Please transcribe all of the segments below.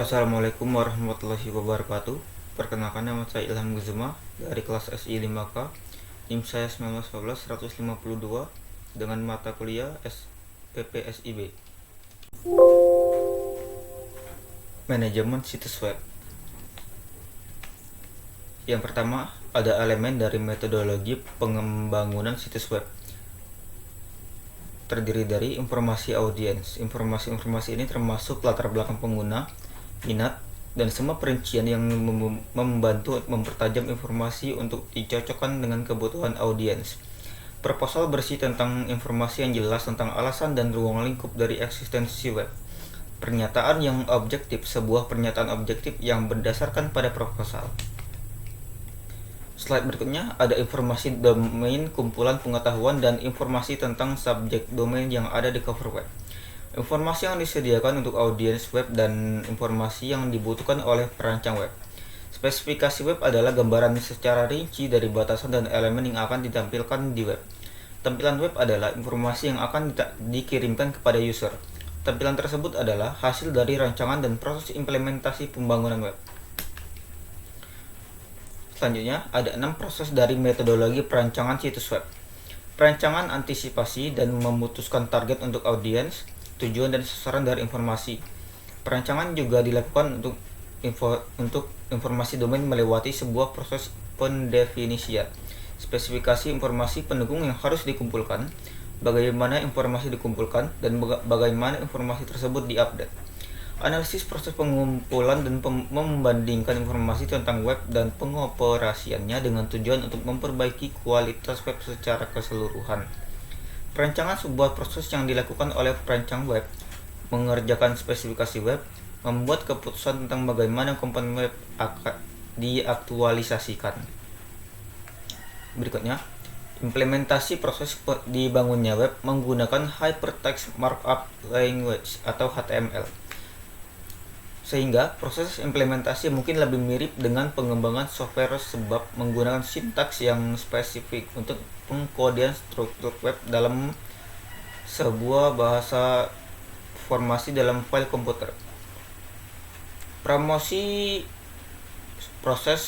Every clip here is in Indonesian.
Assalamualaikum warahmatullahi wabarakatuh. Perkenalkan, nama saya Ilham Guzuma dari kelas SI 5K. NIM saya 1914152 dengan mata kuliah PPSIB. Manajemen situs web. Yang pertama, ada elemen dari metodologi pengembangan situs web. Terdiri dari informasi audiens. Informasi ini termasuk latar belakang pengguna, minat, dan semua perincian yang membantu mempertajam informasi untuk dicocokkan dengan kebutuhan audiens. Proposal bersih tentang informasi yang jelas tentang alasan dan ruang lingkup dari eksistensi web. Pernyataan yang objektif, sebuah pernyataan objektif yang berdasarkan pada proposal. Slide berikutnya ada informasi domain, kumpulan pengetahuan, dan informasi tentang subjek domain yang ada di cover web. Informasi yang disediakan untuk audiens web dan informasi yang dibutuhkan oleh perancang web. Spesifikasi web adalah gambaran secara rinci dari batasan dan elemen yang akan ditampilkan di web. Tampilan web adalah informasi yang akan dikirimkan kepada user. Tampilan tersebut adalah hasil dari rancangan dan proses implementasi pembangunan web. Selanjutnya, ada 6 proses dari metodologi perancangan situs web. Perancangan, antisipasi, dan memutuskan target untuk audiens, tujuan dan sasaran dari informasi. Perancangan juga dilakukan untuk informasi domain melewati sebuah proses pendefinisian. Spesifikasi informasi pendukung yang harus dikumpulkan, bagaimana informasi dikumpulkan, dan bagaimana informasi tersebut diupdate. Analisis proses pengumpulan dan membandingkan informasi tentang web dan pengoperasiannya dengan tujuan untuk memperbaiki kualitas web secara keseluruhan. Perancangan sebuah proses yang dilakukan oleh perancang web, mengerjakan spesifikasi web, membuat keputusan tentang bagaimana komponen web akan diaktualisasikan. Berikutnya, implementasi proses dibangunnya web menggunakan Hypertext Markup Language atau HTML. Sehingga proses implementasi mungkin lebih mirip dengan pengembangan software sebab menggunakan sintaks yang spesifik untuk pengkodean struktur web dalam sebuah bahasa formasi dalam file komputer. Promosi proses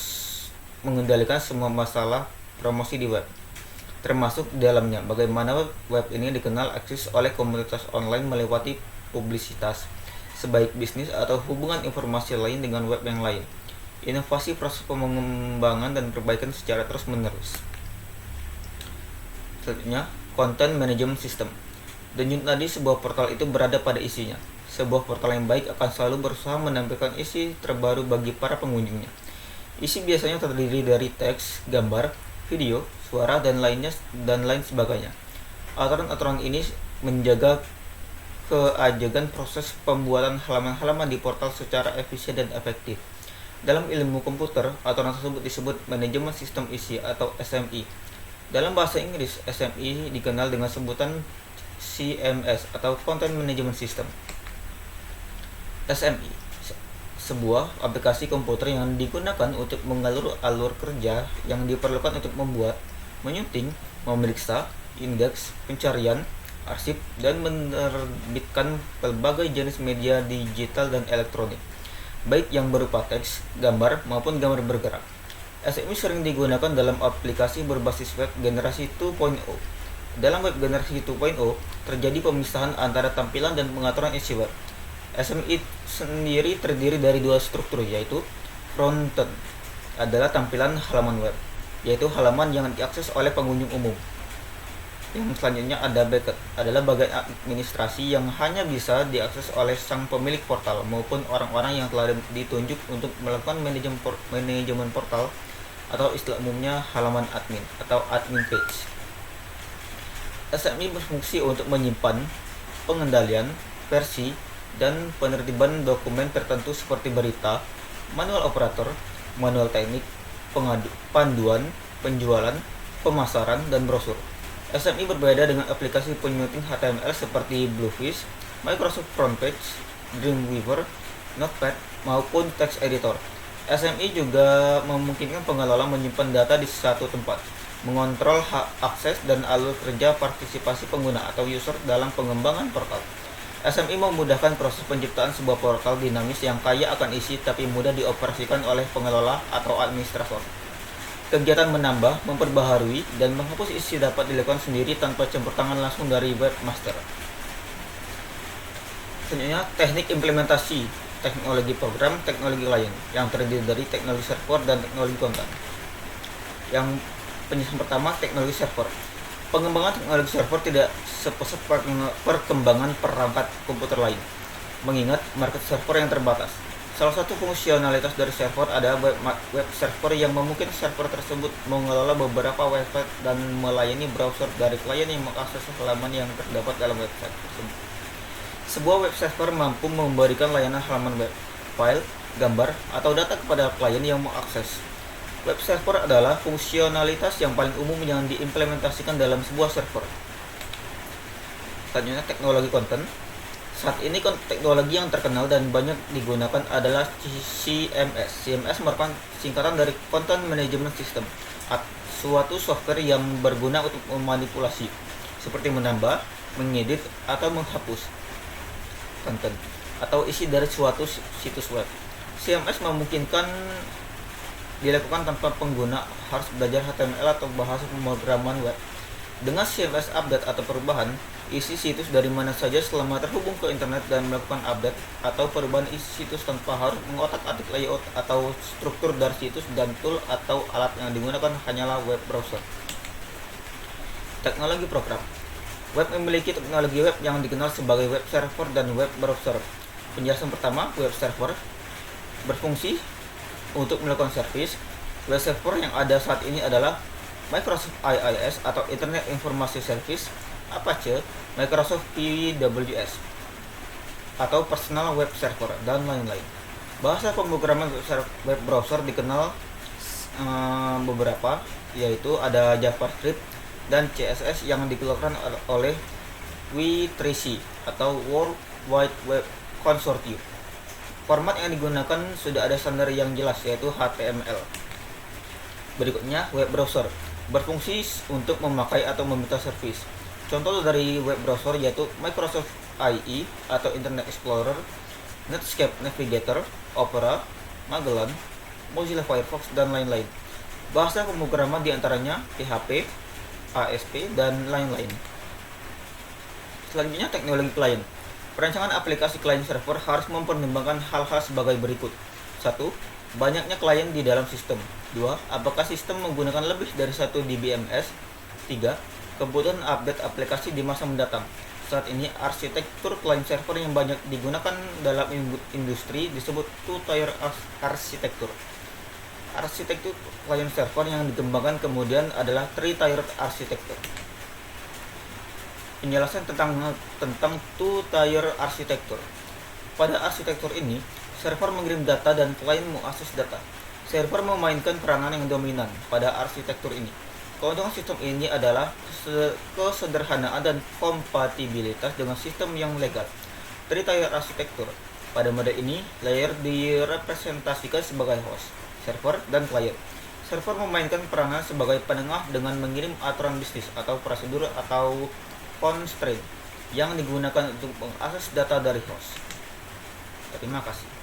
mengendalikan semua masalah promosi di web, termasuk di dalamnya bagaimana web ini dikenal eksis oleh komunitas online melewati publisitas, sebaik bisnis atau hubungan informasi lain dengan web yang lain. Inovasi proses pengembangan dan perbaikan secara terus-menerus. Selanjutnya, Content Management System. Denyut nadi sebuah portal itu berada pada isinya. Sebuah portal yang baik akan selalu berusaha menampilkan isi terbaru bagi para pengunjungnya. Isi biasanya terdiri dari teks, gambar, video, suara, dan lain sebagainya. Aturan-aturan ini menjaga keajegan proses pembuatan halaman-halaman di portal secara efisien dan efektif. Dalam ilmu komputer, aturan tersebut disebut manajemen sistem isi atau SMI. Dalam bahasa Inggris, SMI dikenal dengan sebutan CMS atau Content Management System. SMI, sebuah aplikasi komputer yang digunakan untuk mengalur alur kerja yang diperlukan untuk membuat, menyunting, memeriksa, indeks, pencarian, arsip, dan menerbitkan berbagai jenis media digital dan elektronik, baik yang berupa teks, gambar, maupun gambar bergerak. SMI sering digunakan dalam aplikasi berbasis web generasi 2.0. Dalam web generasi 2.0, terjadi pemisahan antara tampilan dan pengaturan isi web. SMI sendiri terdiri dari dua struktur, yaitu frontend adalah tampilan halaman web, yaitu halaman yang diakses oleh pengunjung umum. Yang selanjutnya ada backend, adalah bagian administrasi yang hanya bisa diakses oleh sang pemilik portal maupun orang-orang yang telah ditunjuk untuk melakukan manajemen portal atau istilah umumnya halaman admin atau admin page. SMI berfungsi untuk menyimpan, pengendalian, versi, dan penertiban dokumen tertentu seperti berita, manual operator, manual teknik, panduan, penjualan, pemasaran, dan brosur. SMI berbeda dengan aplikasi penyunting HTML seperti Bluefish, Microsoft Frontpage, Dreamweaver, Notepad, maupun text editor. SMI juga memungkinkan pengelola menyimpan data di satu tempat, mengontrol hak akses dan alur kerja partisipasi pengguna atau user dalam pengembangan portal. SMI memudahkan proses penciptaan sebuah portal dinamis yang kaya akan isi tapi mudah dioperasikan oleh pengelola atau administrator. Kegiatan menambah, memperbaharui, dan menghapus isi dapat dilakukan sendiri tanpa campur tangan langsung dari webmaster. Selanjutnya, teknik implementasi teknologi program, teknologi klien yang terdiri dari teknologi server dan teknologi konten. Yang penjelasan pertama, teknologi server. Pengembangan teknologi server tidak sepesat perkembangan perangkat komputer lain, mengingat market server yang terbatas. Salah satu fungsionalitas dari server adalah web server yang memungkinkan server tersebut mengelola beberapa website dan melayani browser dari klien yang mengakses halaman yang terdapat dalam website tersebut. Sebuah web server mampu memberikan layanan halaman web, file, gambar, atau data kepada klien yang mengakses. Web server adalah fungsionalitas yang paling umum yang diimplementasikan dalam sebuah server. Selanjutnya, teknologi konten. Saat ini teknologi yang terkenal dan banyak digunakan adalah CMS. CMS merupakan singkatan dari Content Management System, suatu software yang berguna untuk memanipulasi, seperti menambah, mengedit, atau menghapus konten atau isi dari suatu situs web. CMS memungkinkan dilakukan tanpa pengguna harus belajar HTML atau bahasa pemrograman web. Dengan CMS update atau perubahan, isi situs dari mana saja selama terhubung ke internet dan melakukan update atau perubahan isi situs tanpa harus mengotak-atik layout atau struktur dari situs, dan tool atau alat yang digunakan hanyalah web browser. Teknologi program. Web memiliki teknologi web yang dikenal sebagai web server dan web browser. Penjelasan pertama, web server berfungsi untuk melakukan servis. Web server yang ada saat ini adalah Microsoft IIS atau Internet Information Service, Apache, Microsoft PWS, atau Personal Web Server, dan lain-lain. Bahasa pemrograman web browser dikenal beberapa, yaitu ada JavaScript dan CSS yang dikeluarkan oleh W3C atau World Wide Web Consortium. Format yang digunakan sudah ada standar yang jelas, yaitu HTML. Berikutnya, web browser berfungsi untuk memakai atau meminta servis. Contoh dari web browser yaitu Microsoft IE atau Internet Explorer, Netscape Navigator, Opera, Magellan, Mozilla Firefox, dan lain-lain. Bahasa pemrograman diantaranya PHP, ASP, dan lain-lain. Selanjutnya, teknologi klien. Perancangan aplikasi klien server harus mempertimbangkan hal-hal sebagai berikut. 1. Banyaknya klien di dalam sistem. 2. Apakah sistem menggunakan lebih dari 1 DBMS? 3. Kebutuhan update aplikasi di masa mendatang. Saat ini, arsitektur client server yang banyak digunakan dalam industri disebut two-tier arsitektur. Arsitektur client server yang dikembangkan kemudian adalah three-tier arsitektur. Penjelasan tentang two-tier arsitektur. Pada arsitektur ini, server mengirim data dan klien mengakses data. Server memainkan peranan yang dominan pada arsitektur ini. Keuntungan sistem ini adalah kesederhanaan dan kompatibilitas dengan sistem yang legal. Three-tier arsitektur. Pada mode ini, layer direpresentasikan sebagai host, server, dan klien. Server memainkan peranan sebagai penengah dengan mengirim aturan bisnis atau prosedur atau constraint yang digunakan untuk mengakses data dari host. Terima kasih.